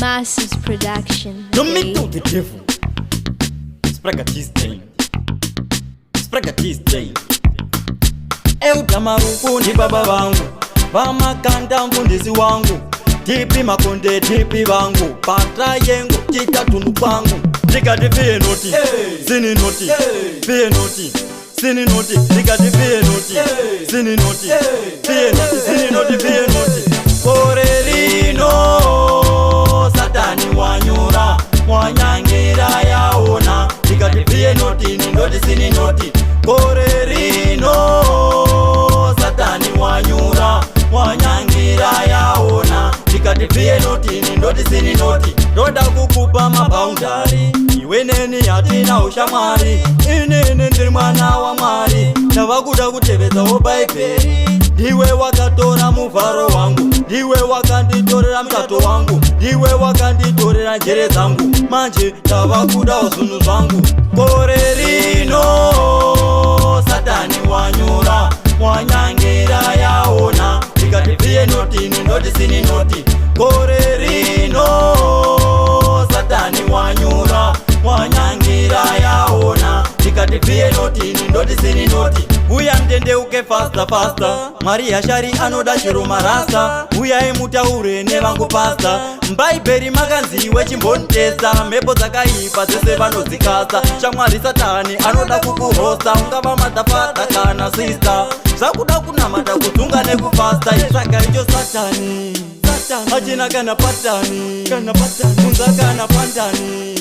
Masses Production. No me to the devil. Spraga Tuesday. Spraga Tuesday. Eu damarufu ni baba wangu, vamakanda mfundisi wangu, tipi makonde tipi wangu, patra yengu chita tunu kwangu. Nikati pie noti, sini noti, pie noti, sini noti. Nikati pie noti, sini noti, pie noti, sini noti, pie noti. Korerino satani wanyura, wanyangira yaona. Nikati pie noti, ni noti, sini noti. Korerino satani wanyura, wanyangira yaona. Nikati pie noti, ni noti, sini noti. Ndoda kukupa maboundary, iwe neni yatina ushamari. Inene ndiri mwana wa Mwari, ndavakuda kuteveza uBhaibheri. Ndiwe wakatora muvharo wangu, ndiwe wakanditorera mutato wangu, ndiwe wakanditorera njere dzangu. Manje ndavakuda zvinhu zvangu. Korerino satani wanyura, wanyangira yaona. Ndikati pie noti, ni noti, sini noti. Korerino satani wanyura, wanyangira yaona. Ndikati pie noti, ni noti, sini noti. Uya mtendeuke fasta fasta, Mwari yashari anoda chiro marasta. Uya mutaure nevangu pasta, m'Bhaibheri makanziwe chimbonitesa. Mhepo dzakaipa dzese vanodzikasa, shamwari satani anoda kukuhosta. Ungava madhafata kana sista, zvakuda kunamata kudhunga nekufasta. Itsvaga icho satani, achina kana patani, kunza kana pandani,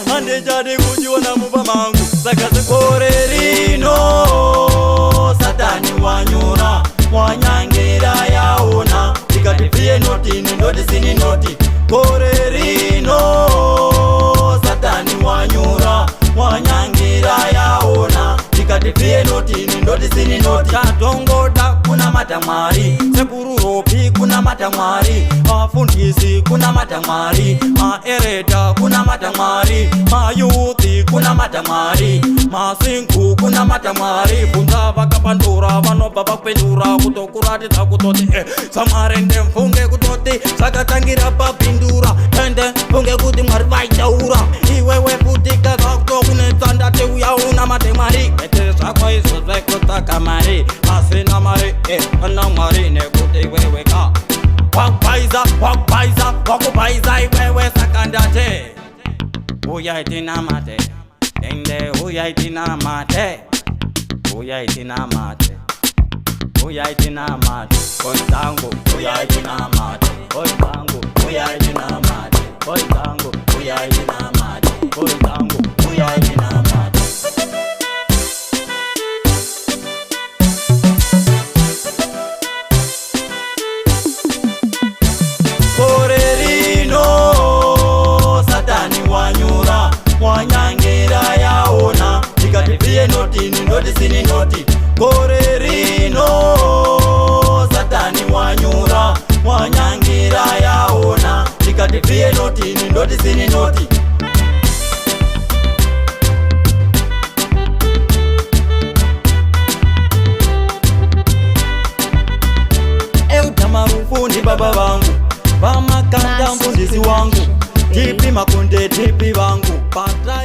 handechade kuchiona mupa mangu. Saka sekorerino satani wanyura, wanyangira yaona. Ndikati pie noti, ni noti, sini noti. Korerino satani wanyura, wanyangira yaona. Ndikati pie noti, ni noti, sini noti. Katongoda kuna mata Mwari, sekuru ropi kuna mata Mwari, vafundisi kuna mata Mwari, maereda kuna mata Mwari, mayuthi kuna mata Mwari, masinku kuna mata Mwari. Bvunza vakapandura vanobva vakupendura, kutokuratidza kutoti saMwari ndemfunge kutoti zvakatangira papindura. Ende funge kuti Mwari vaitaura, iwewe putika kakutokunetsa ndati uya unamate Mwari. Ete zvako izvo zvekutsvaka mari, asina mari ana Mwari nekuti iwewe ka wakubhaiza iwewe. Saka ndati uyai tinamate, ende uyai tinamate, uyai tinamate, uyai tinamate. Kodzangu uyai tinamate, kodzangu uyai tinamate, kodzangu uyai tinamate, kodzangu uyai tinamate. Korerino satani wanyura, wanyangira yaona. Ndikati pie noti, ni noti, sini noti. Korerino satani wanyura, wanyangira yaona. Ndikati pie noti, ni noti, sini noti. Eu damarufu ni baba wangu, vamakanda mfundisi wangu, tipi makonde tipi wangu, patra